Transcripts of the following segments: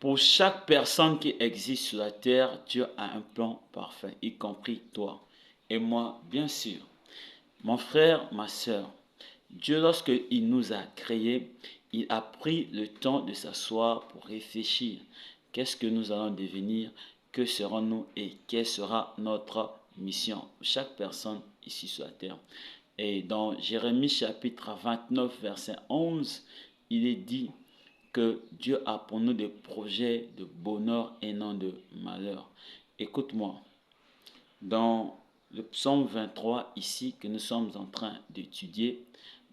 Pour chaque personne qui existe sur la terre, Dieu a un plan parfait, y compris toi et moi, bien sûr. Mon frère, ma soeur, Dieu, lorsqu'il nous a créés, il a pris le temps de s'asseoir pour réfléchir. Qu'est-ce que nous allons devenir? Que serons-nous et quelle sera notre mission? Chaque personne ici sur la terre. Et dans Jérémie chapitre 29, verset 11, il est dit que Dieu a pour nous des projets de bonheur et non de malheur. Écoute-moi, dans le psaume 23, ici, que nous sommes en train d'étudier,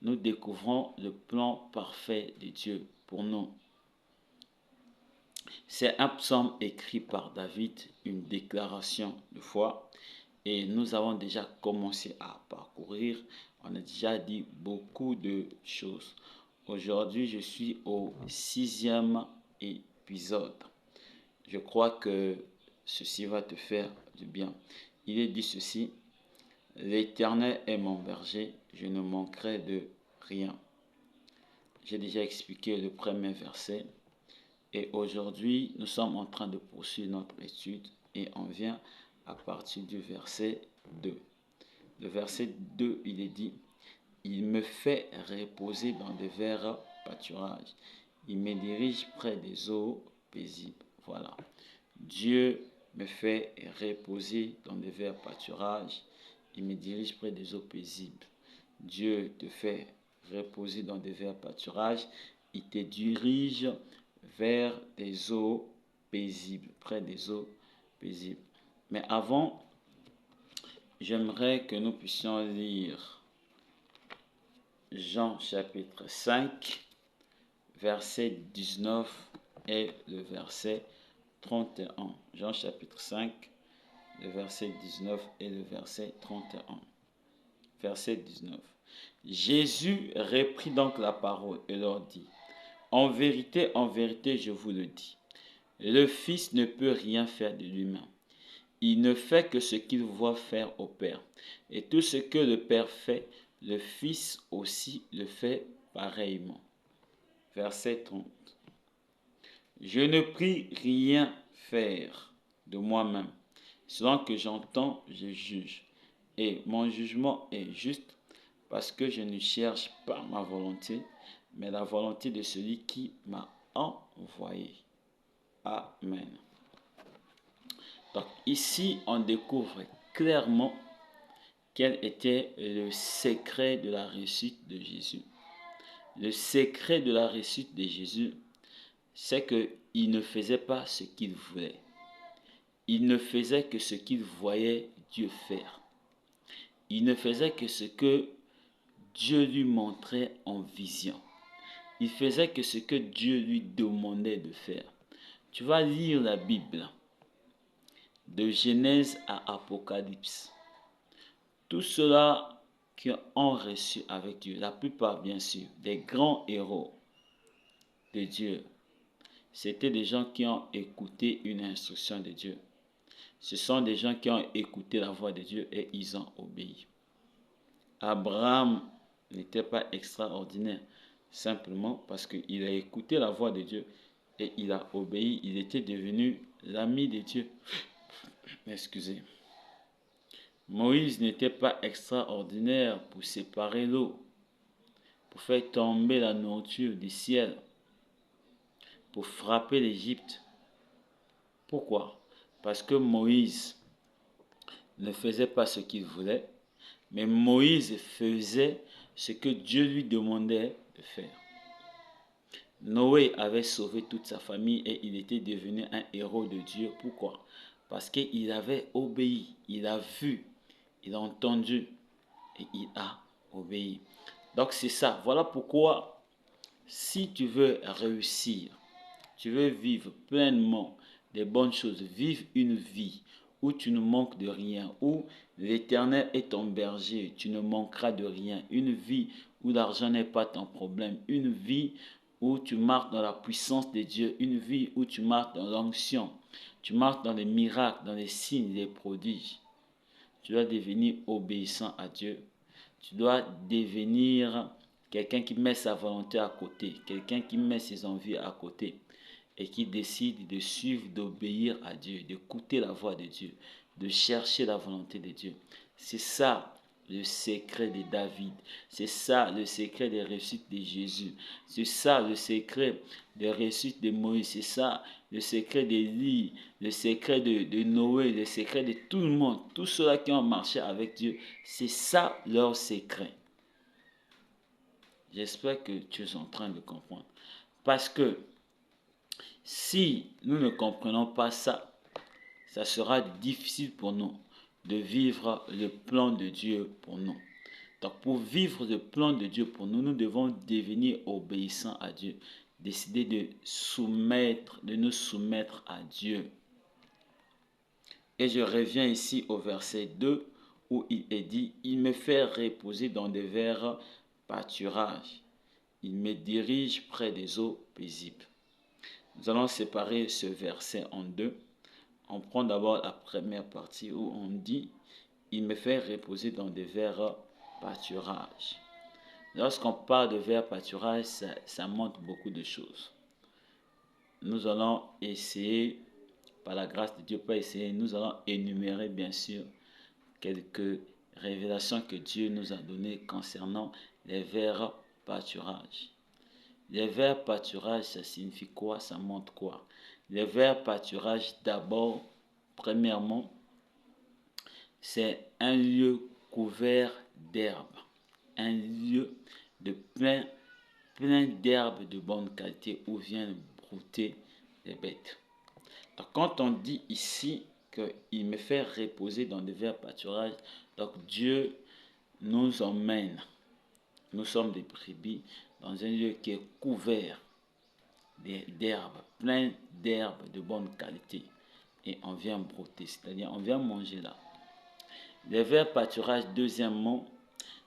nous découvrons le plan parfait de Dieu pour nous. C'est un psaume écrit par David, une déclaration de foi, et nous avons déjà commencé à parcourir. On a déjà dit beaucoup de choses. Aujourd'hui, je suis au 6e épisode. Je crois que ceci va te faire du bien. Il est dit ceci: l'Éternel est mon berger, je ne manquerai de rien. J'ai déjà expliqué le premier verset. Et aujourd'hui, nous sommes en train de poursuivre notre étude et on vient à partir du verset 2. Le verset 2, il est dit: il me fait reposer dans de verts pâturages. Il me dirige près des eaux paisibles. Voilà. Dieu me fait reposer dans de verts pâturages. Il me dirige près des eaux paisibles. Dieu te fait reposer dans de verts pâturages. Il te dirige vers des eaux paisibles, près des eaux paisibles. Mais avant, j'aimerais que nous puissions lire Jean chapitre 5, verset 19 et le verset 31. Jean chapitre 5, le verset 19 et le verset 31. Verset 19. Jésus reprit donc la parole et leur dit: en vérité, je vous le dis, le Fils ne peut rien faire de lui-même. Il ne fait que ce qu'il voit faire au Père. Et tout ce que le Père fait, le Fils aussi le fait pareillement. Verset 30. Je ne puis rien faire de moi-même. Selon que j'entends, je juge. Et mon jugement est juste parce que je ne cherche pas ma volonté, mais la volonté de celui qui m'a envoyé. Amen. Donc ici, on découvre clairement quel était le secret de la réussite de Jésus. Le secret de la réussite de Jésus, c'est qu'il ne faisait pas ce qu'il voulait. Il ne faisait que ce qu'il voyait Dieu faire. Il ne faisait que ce que Dieu lui montrait en vision. Il faisait que ce que Dieu lui demandait de faire. Tu vas lire la Bible de Genèse à Apocalypse. Tous ceux-là qui ont reçu avec Dieu, la plupart bien sûr, des grands héros de Dieu, c'était des gens qui ont écouté une instruction de Dieu. Ce sont des gens qui ont écouté la voix de Dieu et ils ont obéi. Abraham n'était pas extraordinaire, simplement parce qu'il a écouté la voix de Dieu et il a obéi. Il était devenu l'ami de Dieu. Excusez. Moïse n'était pas extraordinaire pour séparer l'eau, pour faire tomber la nourriture du ciel, pour frapper l'Égypte. Pourquoi? Parce que Moïse ne faisait pas ce qu'il voulait, mais Moïse faisait ce que Dieu lui demandait de faire. Noé avait sauvé toute sa famille et il était devenu un héros de Dieu. Pourquoi? Parce qu'il avait obéi, il a vu, il a entendu et il a obéi. Donc c'est ça. Voilà pourquoi si tu veux réussir, tu veux vivre pleinement des bonnes choses, vivre une vie où tu ne manques de rien, où l'Éternel est ton berger, tu ne manqueras de rien, une vie où l'argent n'est pas ton problème, une vie où tu marches dans la puissance de Dieu, une vie où tu marches dans l'onction, tu marches dans les miracles, dans les signes, les prodiges. Tu dois devenir obéissant à Dieu. Tu dois devenir quelqu'un qui met sa volonté à côté, quelqu'un qui met ses envies à côté. et qui décide de suivre, d'obéir à Dieu, d'écouter la voix de Dieu, de chercher la volonté de Dieu. C'est ça le secret de David. C'est ça le secret des réussites de Jésus. C'est ça le secret des réussites de Moïse. C'est ça le secret d'Élie, le secret de Noé, le secret de tout le monde. Tous ceux-là qui ont marché avec Dieu, c'est ça leur secret. J'espère que tu es en train de comprendre. Parce que si nous ne comprenons pas ça, ça sera difficile pour nous de vivre le plan de Dieu pour nous. Donc pour vivre le plan de Dieu pour nous, nous devons devenir obéissants à Dieu. Décider de nous soumettre à Dieu. Et je reviens ici au verset 2 où il est dit, « Il me fait reposer dans des verts pâturages. Il me dirige près des eaux paisibles. » Nous allons séparer ce verset en deux. On prend d'abord la première partie où on dit « Il me fait reposer dans des verts pâturages. » Lorsqu'on parle de verts pâturages, ça montre beaucoup de choses. Nous allons essayer, par la grâce de Dieu, pas essayer, nous allons énumérer bien sûr quelques révélations que Dieu nous a données concernant les verts pâturages. Les verts pâturages, ça signifie quoi? Ça montre quoi? Les verts pâturages, d'abord, premièrement, c'est un lieu couvert d'herbes. Un lieu de plein d'herbes de bonne qualité où viennent brouter les bêtes. Donc, quand on dit ici qu'il me fait reposer dans des verts pâturages, donc Dieu nous emmène, nous sommes des brebis, dans un lieu qui est couvert d'herbes, plein d'herbes de bonne qualité. Et on vient brouter, c'est-à-dire on vient manger là. Les verts pâturages, deuxièmement,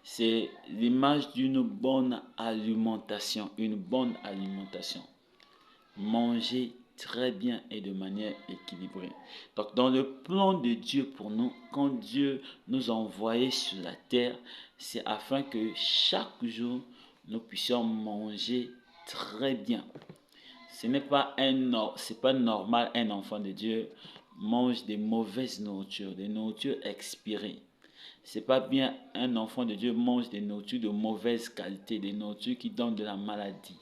c'est l'image d'une bonne alimentation, une bonne alimentation. Manger très bien et de manière équilibrée. Donc dans le plan de Dieu pour nous, quand Dieu nous a envoyés sur la terre, c'est afin que chaque jour, nous puissions manger très bien. Ce n'est pas normal, un enfant de Dieu mange des mauvaises nourritures, des nourritures expirées. C'est pas bien un enfant de Dieu mange des nourritures de mauvaise qualité, des nourritures qui donnent de la maladie.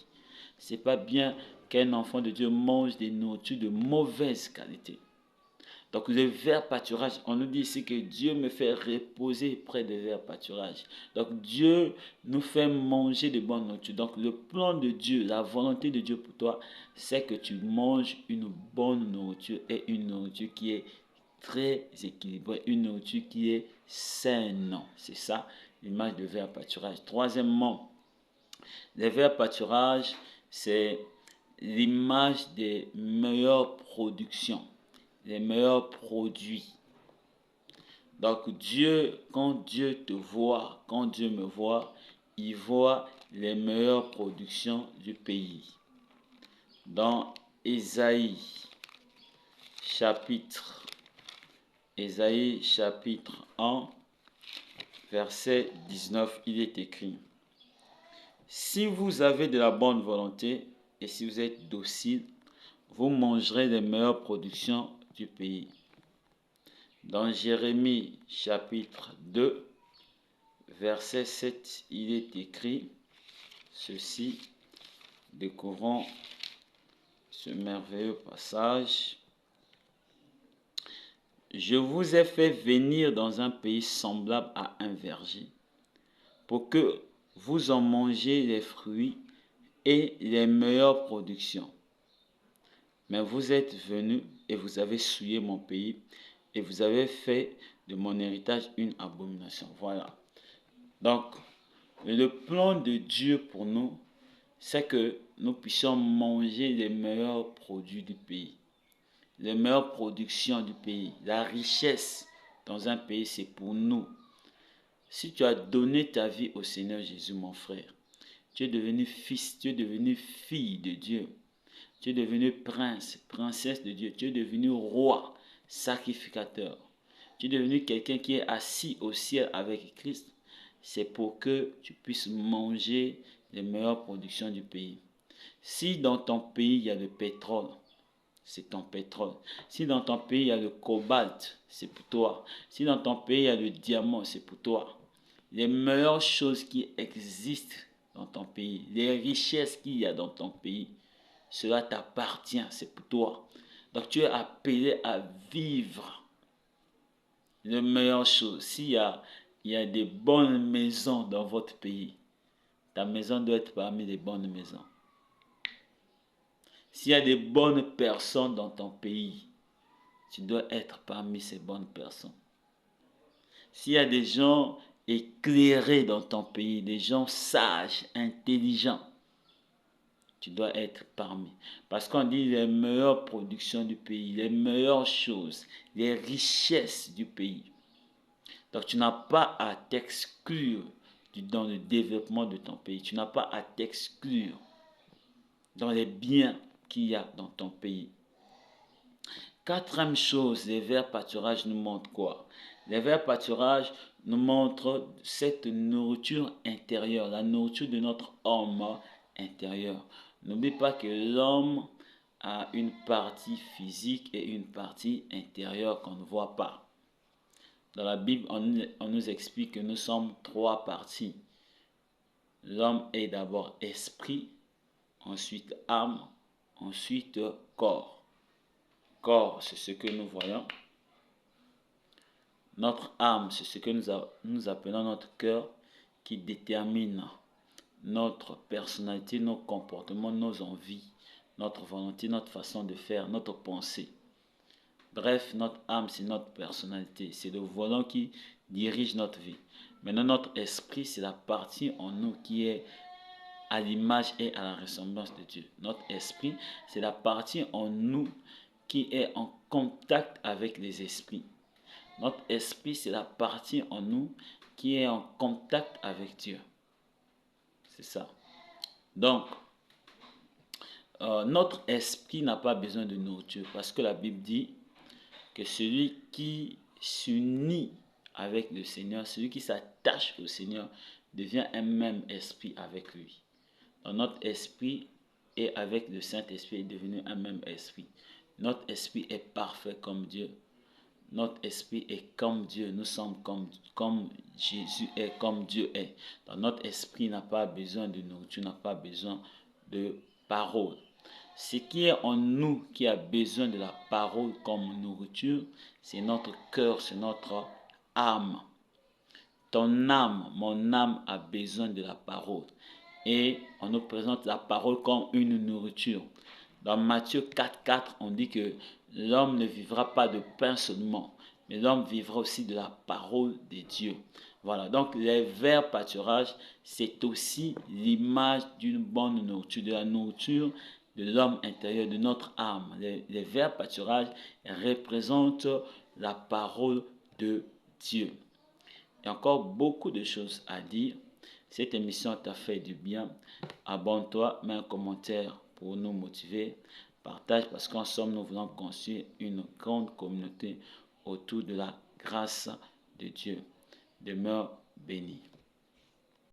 C'est pas bien qu'un enfant de Dieu mange des nourritures de mauvaise qualité. Donc le vert pâturage, on nous dit ici que Dieu me fait reposer près des verts pâturages. Donc Dieu nous fait manger de bonnes nourritures. Donc le plan de Dieu, la volonté de Dieu pour toi, c'est que tu manges une bonne nourriture et une nourriture qui est très équilibrée, une nourriture qui est saine. C'est ça l'image de vert pâturage. Troisièmement, les verts pâturages, c'est l'image des meilleures productions, les meilleurs produits. Donc Dieu, quand Dieu te voit, quand Dieu me voit, il voit les meilleures productions du pays. Dans Ésaïe chapitre 1, verset 19, il est écrit: si vous avez de la bonne volonté et si vous êtes docile, vous mangerez les meilleures productions du pays. Dans Jérémie chapitre 2, verset 7, il est écrit ceci. Découvrons ce merveilleux passage. Je vous ai fait venir dans un pays semblable à un verger, pour que vous en mangiez les fruits et les meilleures productions. Mais vous êtes venus et vous avez souillé mon pays et vous avez fait de mon héritage une abomination. Voilà. Donc, le plan de Dieu pour nous, c'est que nous puissions manger les meilleurs produits du pays, les meilleures productions du pays. La richesse dans un pays, c'est pour nous. Si tu as donné ta vie au Seigneur Jésus, mon frère, tu es devenu fils, tu es devenu fille de Dieu. Tu es devenu prince, princesse de Dieu. Tu es devenu roi, sacrificateur. Tu es devenu quelqu'un qui est assis au ciel avec Christ. C'est pour que tu puisses manger les meilleures productions du pays. Si dans ton pays il y a le pétrole, c'est ton pétrole. Si dans ton pays il y a le cobalt, c'est pour toi. Si dans ton pays il y a le diamant, c'est pour toi. Les meilleures choses qui existent dans ton pays, les richesses qu'il y a dans ton pays, cela t'appartient, c'est pour toi. Donc tu es appelé à vivre les meilleures choses. Il y a des bonnes maisons dans votre pays, ta maison doit être parmi les bonnes maisons. S'il y a des bonnes personnes dans ton pays, tu dois être parmi ces bonnes personnes. S'il y a des gens éclairés dans ton pays, des gens sages, intelligents, tu dois être parmi. Parce qu'on dit les meilleures productions du pays, les meilleures choses, les richesses du pays. Donc tu n'as pas à t'exclure dans le développement de ton pays. Tu n'as pas à t'exclure dans les biens qu'il y a dans ton pays. Quatrième chose, les verts pâturages nous montrent quoi? Les verts pâturages nous montrent cette nourriture intérieure, la nourriture de notre homme intérieur. N'oublie pas que l'homme a une partie physique et une partie intérieure qu'on ne voit pas. Dans la Bible, on nous explique que nous sommes trois parties. L'homme est d'abord esprit, ensuite âme, ensuite corps. Corps, c'est ce que nous voyons. Notre âme, c'est ce que nous appelons notre cœur, qui détermine notre personnalité, nos comportements, nos envies, notre volonté, notre façon de faire, notre pensée. Bref, notre âme, c'est notre personnalité. C'est le volant qui dirige notre vie. Maintenant, notre esprit, c'est la partie en nous qui est à l'image et à la ressemblance de Dieu. Notre esprit, c'est la partie en nous qui est en contact avec les esprits. Notre esprit, c'est la partie en nous qui est en contact avec Dieu. C'est ça. Donc, notre esprit n'a pas besoin de nourriture parce que la Bible dit que celui qui s'unit avec le Seigneur, celui qui s'attache au Seigneur, devient un même esprit avec lui. Donc notre esprit et avec le Saint-Esprit est devenu un même esprit. Notre esprit est parfait comme Dieu. Notre esprit est comme Dieu. Nous sommes comme Jésus est, comme Dieu est. Donc notre esprit n'a pas besoin de nourriture, n'a pas besoin de parole. Ce qui est en nous qui a besoin de la parole comme nourriture, c'est notre cœur, c'est notre âme. Ton âme, mon âme a besoin de la parole. Et on nous présente la parole comme une nourriture. Dans Matthieu 4,4, on dit que l'homme ne vivra pas de pain seulement, mais l'homme vivra aussi de la parole de Dieu. Voilà, donc les verts pâturages, c'est aussi l'image d'une bonne nourriture, de la nourriture de l'homme intérieur, de notre âme. Les verts pâturages représentent la parole de Dieu. Il y a encore beaucoup de choses à dire. Cette émission t'a fait du bien. Abonne-toi, mets un commentaire pour nous motiver. Partage parce qu'ensemble, nous voulons construire une grande communauté autour de la grâce de Dieu. Demeure béni.